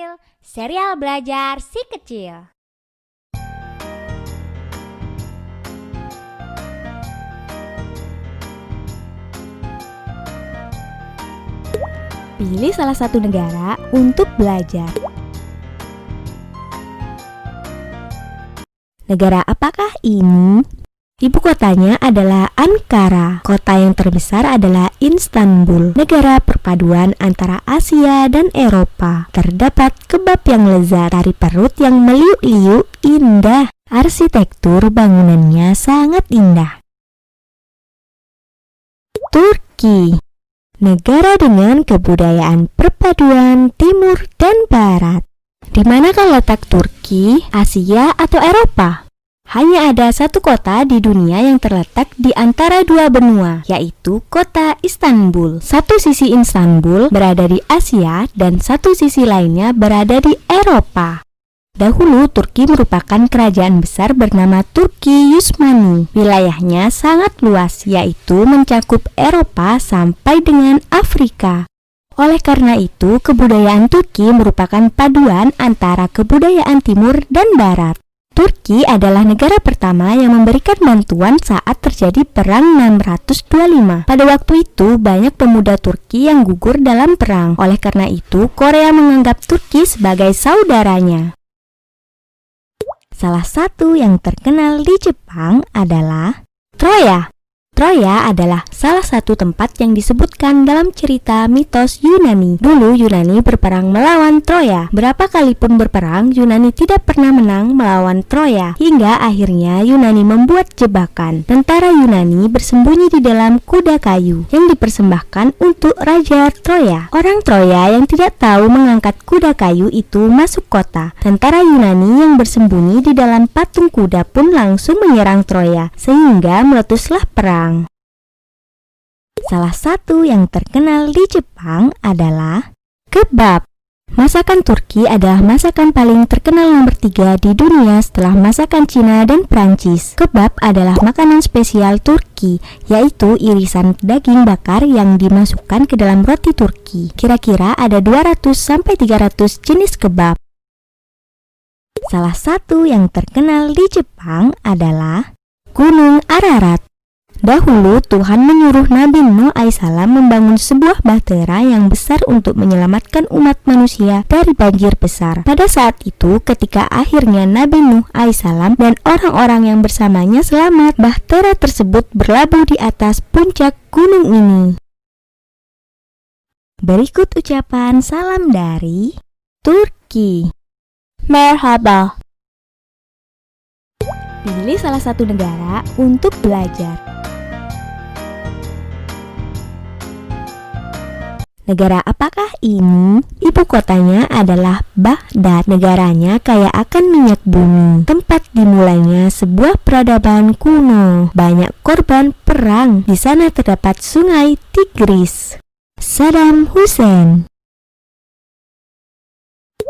kecil, serial belajar si kecil. Pilih salah satu negara untuk belajar. Negara apakah ini? Ibu kotanya adalah Ankara. Kota yang terbesar adalah Istanbul. Negara perpaduan antara Asia dan Eropa. Terdapat kebab yang lezat, tari perut yang meliuk-liuk, indah. Arsitektur bangunannya sangat indah. Turki, negara dengan kebudayaan perpaduan timur dan barat. Di manakah letak Turki, Asia atau Eropa? Hanya ada satu kota di dunia yang terletak di antara dua benua, yaitu kota Istanbul. Satu sisi Istanbul berada di Asia dan satu sisi lainnya berada di Eropa. Dahulu Turki merupakan kerajaan besar bernama Turki Yusmani. Wilayahnya sangat luas, yaitu mencakup Eropa sampai dengan Afrika. Oleh karena itu, kebudayaan Turki merupakan paduan antara kebudayaan timur dan barat. Turki adalah negara pertama yang memberikan bantuan saat terjadi Perang 625. Pada waktu itu, banyak pemuda Turki yang gugur dalam perang. Oleh karena itu, Korea menganggap Turki sebagai saudaranya. Salah satu yang terkenal di Jepang adalah Troya. Troya adalah salah satu tempat yang disebutkan dalam cerita mitos Yunani. Dulu Yunani berperang melawan Troya. Berapa kali pun berperang, Yunani tidak pernah menang melawan Troya. Hingga akhirnya Yunani membuat jebakan. Tentara Yunani bersembunyi di dalam kuda kayu yang dipersembahkan untuk Raja Troya. Orang Troya yang tidak tahu mengangkat kuda kayu itu masuk kota. Tentara Yunani yang bersembunyi di dalam patung kuda pun langsung menyerang Troya, sehingga meletuslah perang. Salah satu yang terkenal di Jepang adalah kebab. Masakan Turki adalah masakan paling terkenal nomor 3 di dunia setelah masakan Cina dan Prancis. Kebab adalah makanan spesial Turki, yaitu irisan daging bakar yang dimasukkan ke dalam roti Turki. Kira-kira ada 200-300 jenis kebab. Salah satu yang terkenal di Jepang adalah Gunung Ararat. Dahulu Tuhan menyuruh Nabi Nuh alaihissalam membangun sebuah bahtera yang besar untuk menyelamatkan umat manusia dari banjir besar. Pada saat itu, ketika akhirnya Nabi Nuh alaihissalam dan orang-orang yang bersamanya selamat, bahtera tersebut berlabuh di atas puncak gunung ini. Berikut ucapan salam dari Turki. Merhaba. Pilih salah satu negara untuk belajar. Negara apakah ini? Ibu kotanya adalah Baghdad. Negaranya kaya akan minyak bumi. Tempat dimulainya sebuah peradaban kuno. Banyak korban perang. Di sana terdapat sungai Tigris. Saddam Hussein.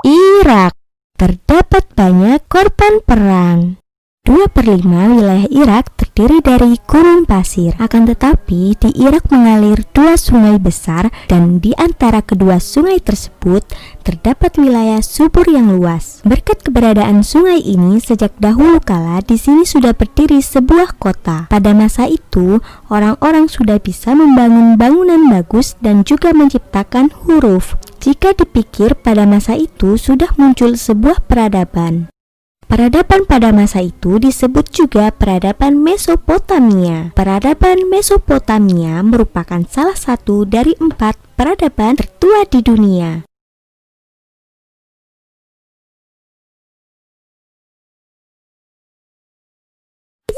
Irak. Terdapat banyak korban perang. 2/5 wilayah Irak terdiri dari gurun pasir. Akan tetapi, di Irak mengalir 2 sungai besar dan di antara kedua sungai tersebut terdapat wilayah subur yang luas. Berkat keberadaan sungai ini, sejak dahulu kala di sini sudah berdiri sebuah kota. Pada masa itu, orang-orang sudah bisa membangun bangunan bagus dan juga menciptakan huruf. Jika dipikir pada masa itu sudah muncul sebuah peradaban. Peradaban pada masa itu disebut juga peradaban Mesopotamia. Peradaban Mesopotamia merupakan salah satu dari 4 peradaban tertua di dunia.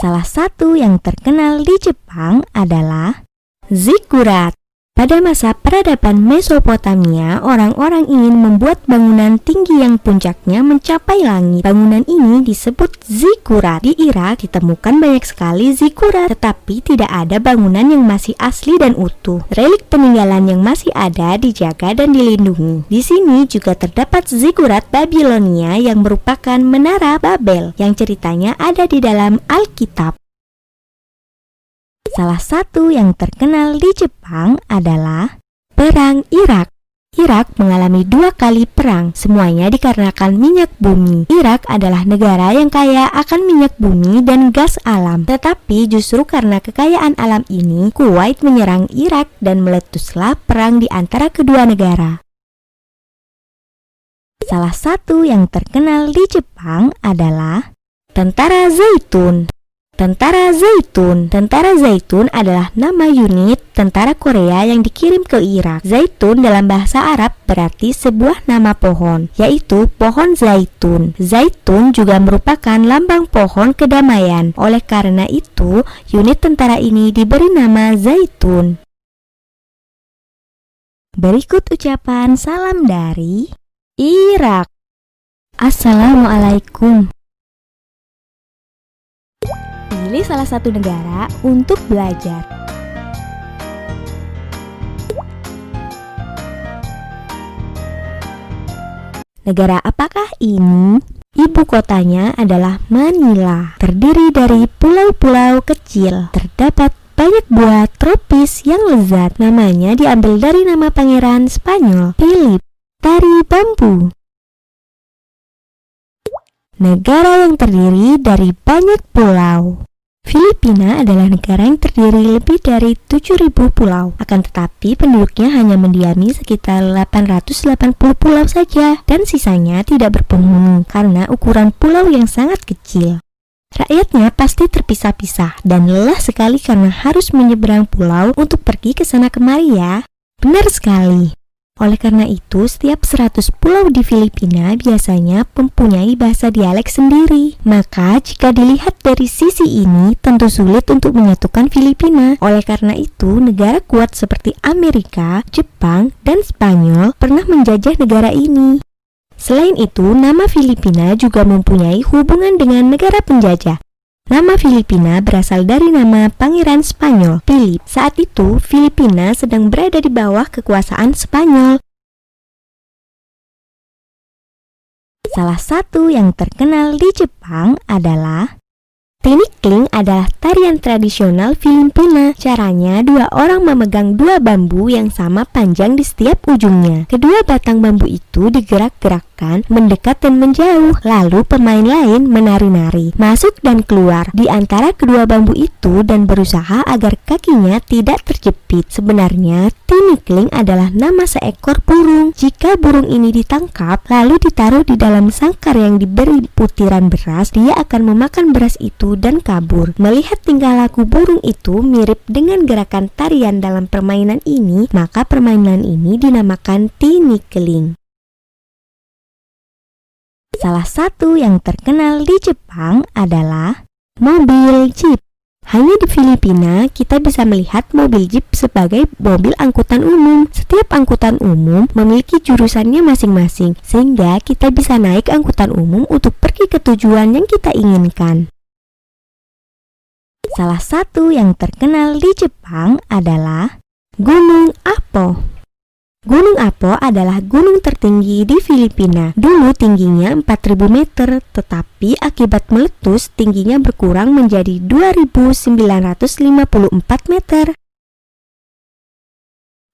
Salah satu yang terkenal di Jepang adalah ziggurat. Pada masa peradaban Mesopotamia, orang-orang ingin membuat bangunan tinggi yang puncaknya mencapai langit. Bangunan ini disebut ziggurat. Di Irak ditemukan banyak sekali ziggurat, tetapi tidak ada bangunan yang masih asli dan utuh. Relik peninggalan yang masih ada dijaga dan dilindungi. Di sini juga terdapat ziggurat Babilonia yang merupakan menara Babel, yang ceritanya ada di dalam Alkitab. Salah satu yang terkenal di Jepang adalah Perang Irak. Irak mengalami 2 kali perang, semuanya dikarenakan minyak bumi. Irak adalah negara yang kaya akan minyak bumi dan gas alam. Tetapi justru karena kekayaan alam ini, Kuwait menyerang Irak dan meletuslah perang di antara kedua negara. Salah satu yang terkenal di Jepang adalah Tentara Zaitun. Tentara Zaitun. Tentara Zaitun adalah nama unit tentara Korea yang dikirim ke Irak. Zaitun dalam bahasa Arab berarti sebuah nama pohon, yaitu pohon zaitun. Zaitun juga merupakan lambang pohon kedamaian. Oleh karena itu, unit tentara ini diberi nama Zaitun. Berikut ucapan salam dari Irak. Assalamualaikum. Pilih salah satu negara untuk belajar. Negara apakah ini? Ibu kotanya adalah Manila. Terdiri dari pulau-pulau kecil. Terdapat banyak buah tropis yang lezat. Namanya diambil dari nama pangeran Spanyol, Philip. Tari bambu. Negara yang terdiri dari banyak pulau. Filipina adalah negara yang terdiri lebih dari 7.000 pulau. Akan tetapi penduduknya hanya mendiami sekitar 880 pulau saja, dan sisanya tidak berpenghuni karena ukuran pulau yang sangat kecil. Rakyatnya pasti terpisah-pisah dan lelah sekali karena harus menyeberang pulau untuk pergi ke sana kemari ya. Benar sekali. Oleh karena itu, setiap 100 pulau di Filipina biasanya mempunyai bahasa dialek sendiri. Maka, jika dilihat dari sisi ini, tentu sulit untuk menyatukan Filipina. Oleh karena itu, negara kuat seperti Amerika, Jepang, dan Spanyol pernah menjajah negara ini. Selain itu, nama Filipina juga mempunyai hubungan dengan negara penjajah. Nama Filipina berasal dari nama Pangeran Spanyol, Philip. Saat itu, Filipina sedang berada di bawah kekuasaan Spanyol. Salah satu yang terkenal di Jepang adalah Tinikling adalah tarian tradisional Filipina. Caranya, 2 orang memegang 2 bambu yang sama panjang di setiap ujungnya. Kedua batang bambu itu digerak-gerakkan, mendekat dan menjauh. Lalu pemain lain menari-nari, masuk dan keluar di antara kedua bambu itu dan berusaha agar kakinya tidak terjepit. Sebenarnya, Tinikling adalah nama seekor burung. Jika burung ini ditangkap, lalu ditaruh di dalam sangkar yang diberi butiran beras, dia akan memakan beras itu dan kabur. Melihat tingkah laku burung itu mirip dengan gerakan tarian dalam permainan ini, maka permainan ini dinamakan tinikling. Salah satu yang terkenal di Jepang adalah mobil jeep. Hanya di Filipina kita bisa melihat mobil jeep sebagai mobil angkutan umum. Setiap angkutan umum memiliki jurusannya masing-masing, sehingga kita bisa naik angkutan umum untuk pergi ke tujuan yang kita inginkan. Salah satu yang terkenal di Jepang adalah Gunung Apo. Gunung Apo adalah gunung tertinggi di Filipina. Dulu tingginya 4.000 meter, tetapi akibat meletus tingginya berkurang menjadi 2.954 meter.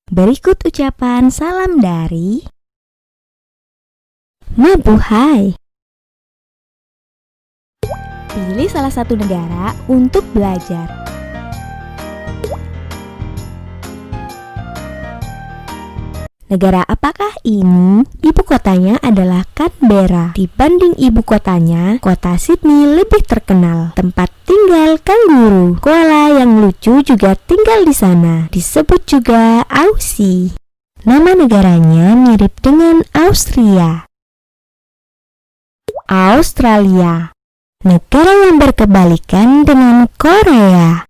Berikut ucapan salam dari Mabuhay. Pilih salah satu negara untuk belajar. Negara apakah ini? Ibu kotanya adalah Canberra. Dibanding ibu kotanya, kota Sydney lebih terkenal. Tempat tinggal kanguru. Koala yang lucu juga tinggal di sana. Disebut juga Aussie. Nama negaranya mirip dengan Austria. Australia. Negara yang berkebalikan dengan Korea.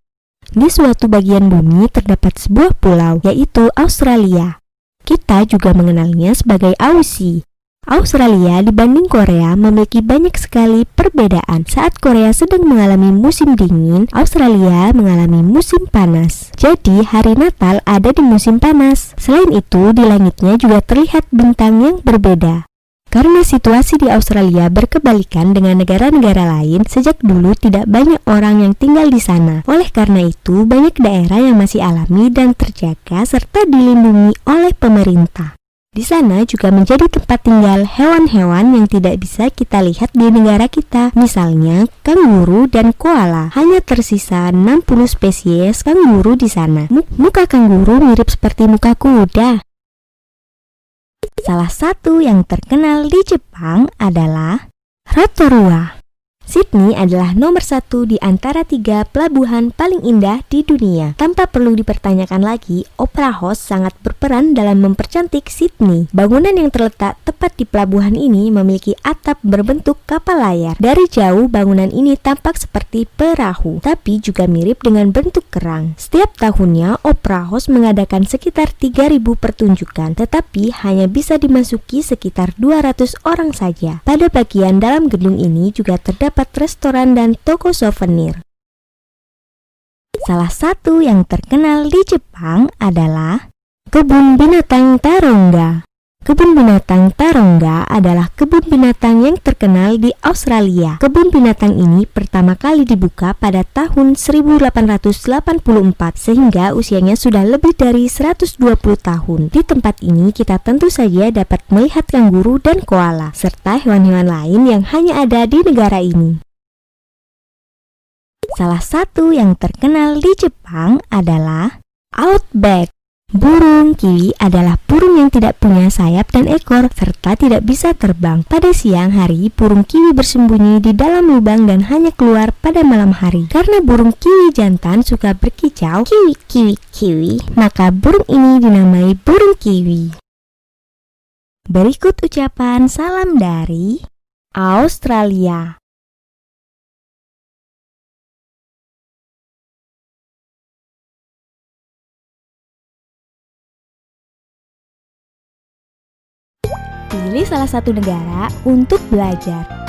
Di suatu bagian bumi terdapat sebuah pulau, yaitu Australia. Kita juga mengenalnya sebagai Aussie. Australia dibanding Korea memiliki banyak sekali perbedaan. Saat Korea sedang mengalami musim dingin, Australia mengalami musim panas. Jadi, hari Natal ada di musim panas. Selain itu, di langitnya juga terlihat bintang yang berbeda. Karena situasi di Australia berkebalikan dengan negara-negara lain, sejak dulu tidak banyak orang yang tinggal di sana. Oleh karena itu, banyak daerah yang masih alami dan terjaga serta dilindungi oleh pemerintah. Di sana juga menjadi tempat tinggal hewan-hewan yang tidak bisa kita lihat di negara kita. Misalnya kanguru dan koala. Hanya tersisa 60 spesies kanguru di sana. Muka kanguru mirip seperti muka kuda. Salah satu yang terkenal di Jepang adalah Rotorua. Sydney adalah nomor 1 di antara 3 pelabuhan paling indah di dunia. Tanpa perlu dipertanyakan lagi, Opera House sangat berperan dalam mempercantik Sydney. Bangunan yang terletak tepat di pelabuhan ini memiliki atap berbentuk kapal layar. Dari jauh, bangunan ini tampak seperti perahu, tapi juga mirip dengan bentuk kerang. Setiap tahunnya, Opera House mengadakan sekitar 3.000 pertunjukan, tetapi hanya bisa dimasuki sekitar 200 orang saja. Pada bagian dalam gedung ini juga terdapat restoran dan toko souvenir. Salah satu yang terkenal di Jepang adalah Kebun Binatang Taronga. Kebun Binatang Taronga adalah kebun binatang yang terkenal di Australia. Kebun binatang ini pertama kali dibuka pada tahun 1884 sehingga usianya sudah lebih dari 120 tahun. Di tempat ini kita tentu saja dapat melihat kanguru dan koala serta hewan-hewan lain yang hanya ada di negara ini. Salah satu yang terkenal di Jepang adalah Outback. Burung kiwi adalah burung yang tidak punya sayap dan ekor serta tidak bisa terbang. Pada siang hari, burung kiwi bersembunyi di dalam lubang dan hanya keluar pada malam hari. Karena burung kiwi jantan suka berkicau, kiwi kiwi kiwi, maka burung ini dinamai burung kiwi. Berikut ucapan salam dari Australia. Pilih salah satu negara untuk belajar.